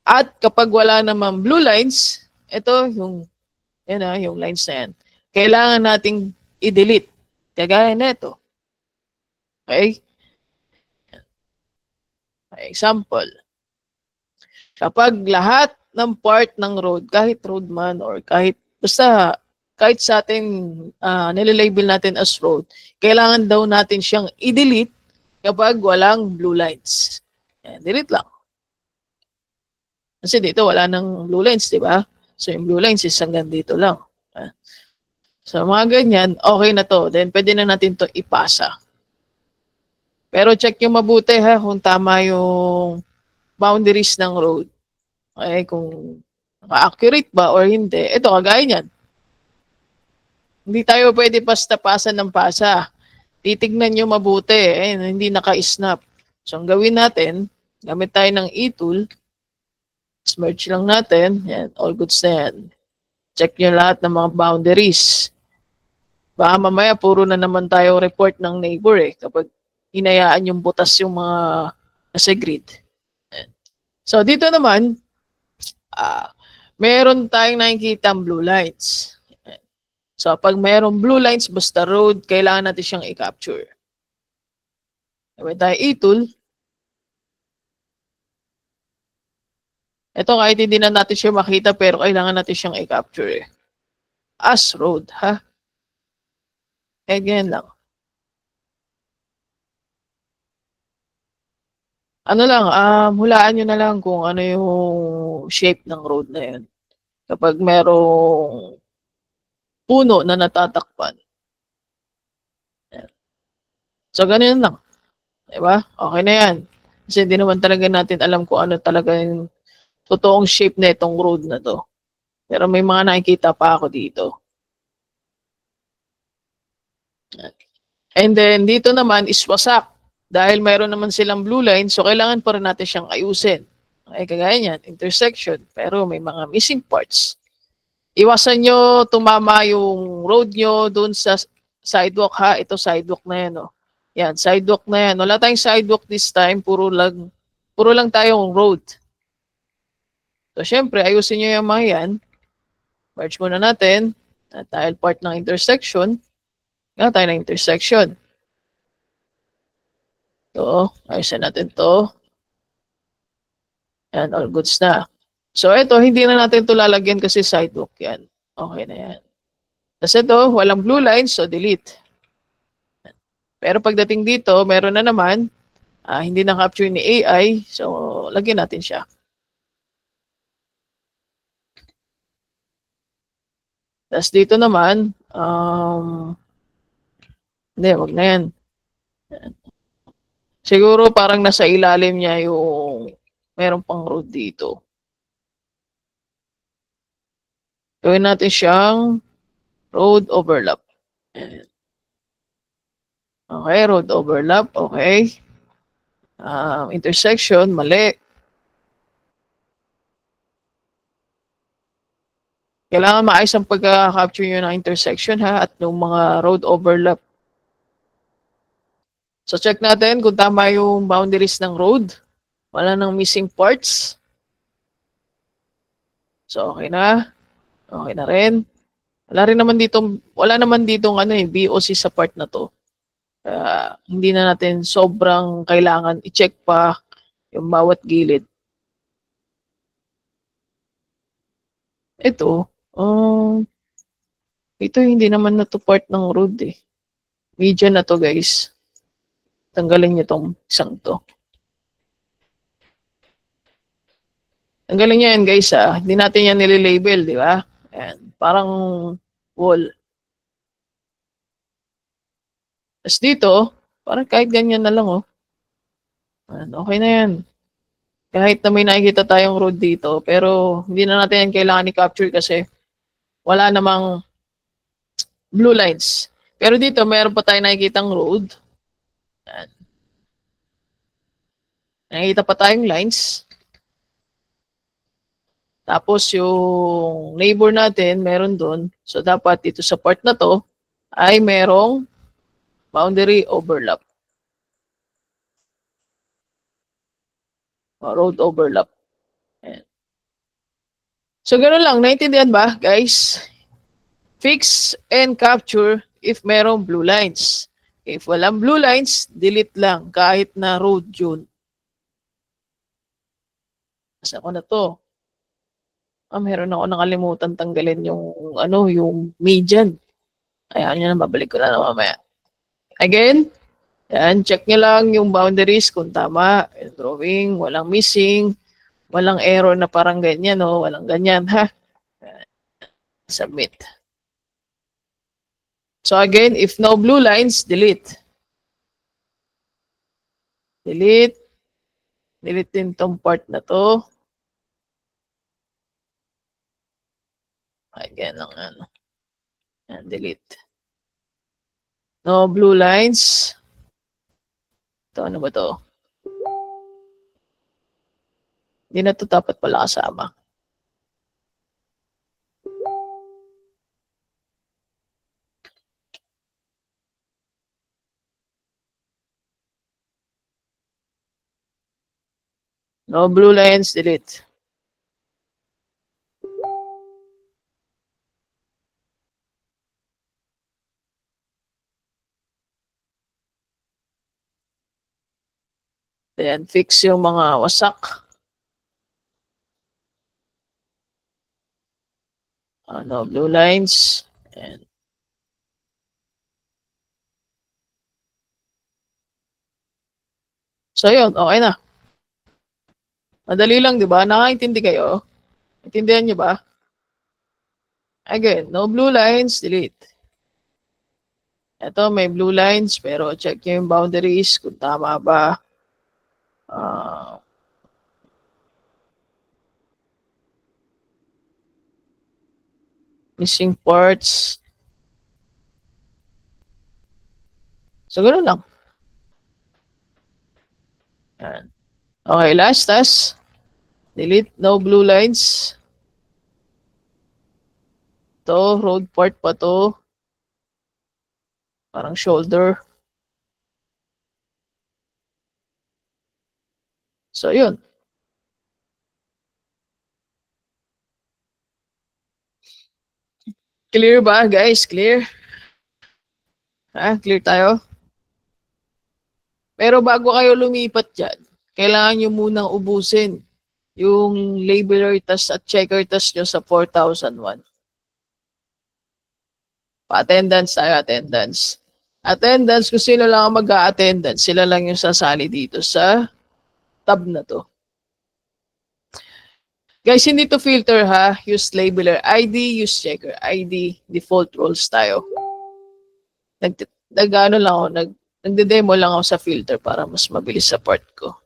At kapag wala namang blue lines, ito yung lines na yan. Kailangan nating i-delete. Kagaya nito. Okay? Example. Kapag lahat ng part ng road, kahit road man or basta kahit sa atin nililabel natin as road, kailangan daw natin siyang i-delete kapag walang blue lines. Yan, delete lang. Kasi dito wala nang blue lines, di ba? So yung blue lines is hanggang dito lang. So mga ganyan, okay na to. Then pwede na natin to ipasa. Pero check yung mabuti ha kung tama yung boundaries ng road. Okay, kung accurate ba or hindi. Ito, kagaya niyan. Hindi tayo pwede basta-pasa ng pasa. Titignan nyo mabuti. Hindi naka-snap. So, ang gawin natin, gamit tayo ng e-tool. Merge lang natin. Yan, all goods na yan. Check nyo lahat ng mga boundaries. Baka mamaya, puro na naman tayo report ng neighbor kapag hinayaan yung butas yung mga nasa grid. Yan. So, dito naman, meron tayong nakikita blue lines. So, pag mayroong blue lines, basta road, kailangan natin siyang i-capture. Gawin tayo e-tool. Ito, kahit hindi na natin siya makita, pero kailangan natin siyang i-capture. As road, ha? Again lang. Ano lang, hulaan nyo na lang kung ano yung shape ng road na yun. Kapag merong puno na natatakpan. So, ganyan lang. Diba? Okay na yan. Kasi hindi naman talaga natin alam kung ano talaga yung totoong shape na itong road na to. Pero may mga nakikita pa ako dito. And then, dito naman is wasak. Dahil mayroon naman silang blue line, so kailangan pa rin natin siyang ayusin. Okay, kagaya niyan, intersection. Pero may mga missing parts. Iwasan nyo tumama yung road nyo dun sa sidewalk ha. Ito sidewalk na yan. Oh. Yan, sidewalk na yan. Wala tayong sidewalk this time. Puro lang tayong road. So, syempre, ayusin nyo yung mga yan. Merge muna natin. Dahil part ng intersection. Nga tayo ng intersection. So, ayusin natin to. Yan, all goods na. So, ito, hindi na natin ito lalagyan kasi sidewalk yan. Okay na yan. Tapos ito, walang blue lines, so delete. Pero pagdating dito, meron na naman, hindi na-capture ni AI, so lagyan natin siya. Tapos dito naman, hindi, wag na yan. Siguro parang nasa ilalim niya yung meron pang road dito. Gawin natin siyang road overlap. Okay, road overlap, okay. Intersection, mali. Kailangan maayos ang pagka-capture nyo ng intersection ha at ng mga road overlap. So check natin kung tama yung boundaries ng road. Wala nang missing parts. So okay na. Okay na rin. Wala naman ditong BOC sa part na to. Hindi na natin sobrang kailangan i-check pa yung bawat gilid. Ito, ito hindi naman na to part ng road eh. Media na to guys. Tanggalin niyo tong isang to. Tanggalin niyo yan guys ha. Hindi natin yan nililabel, di ba? Ayan. Parang wall. Tapos dito, parang kahit ganyan na lang oh. Ayan, okay na yan. Kahit na may nakikita tayong road dito, pero hindi na natin yan kailangan i-capture kasi wala namang blue lines. Pero dito, mayroon pa tayong nakikitang road. Ayan. Nakikita pa tayong lines. Tapos yung neighbor natin, meron doon. So dapat dito sa part na to ay merong boundary overlap. O, road overlap. Ayan. So, gano'n lang. Naintindihan ba, guys? Fix and capture if merong blue lines. If walang blue lines, delete lang kahit na road yun. Asa ko na to? Meron ako nakalimutan tanggalin yung median. Ayan yun, babalik ko na mamaya. Again, yan, check nyo lang yung boundaries kung tama. Yung drawing, walang missing, walang error na parang ganyan, no? Walang ganyan, ha? Submit. So again, if no blue lines, delete. Delete. Delete din tong part na to. Again, and delete. No blue lines. Ito, ano ba to? Hindi na to dapat pala kasama. No blue lines, delete. Then, fix yung mga wasak. No blue lines. And so, yun. Okay na. Madali lang, di ba? Nakakaintindi kayo? Intindihan nyo ba? Again, no blue lines, delete. Ito, may blue lines, pero check nyo yung boundaries kung tama ba. Missing parts. So, ganoon lang. Yan. Okay, last task. Delete, no blue lines. To road part pa to. Parang shoulder. So, yun. Clear ba, guys? Clear? Clear tayo? Pero bago kayo lumipat dyan, kailangan nyo munang ubusin yung labeler test at checker test nyo sa 4001. Pa-attendance tayo, attendance. Attendance, kung sino lang ang mag-a-attendance, sila lang yung sasali dito sa tab na to. Guys, hindi to filter ha. Use labeler ID, use checker ID. Default roles tayo. Nagde-demo lang ako sa filter para mas mabilis sa part ko.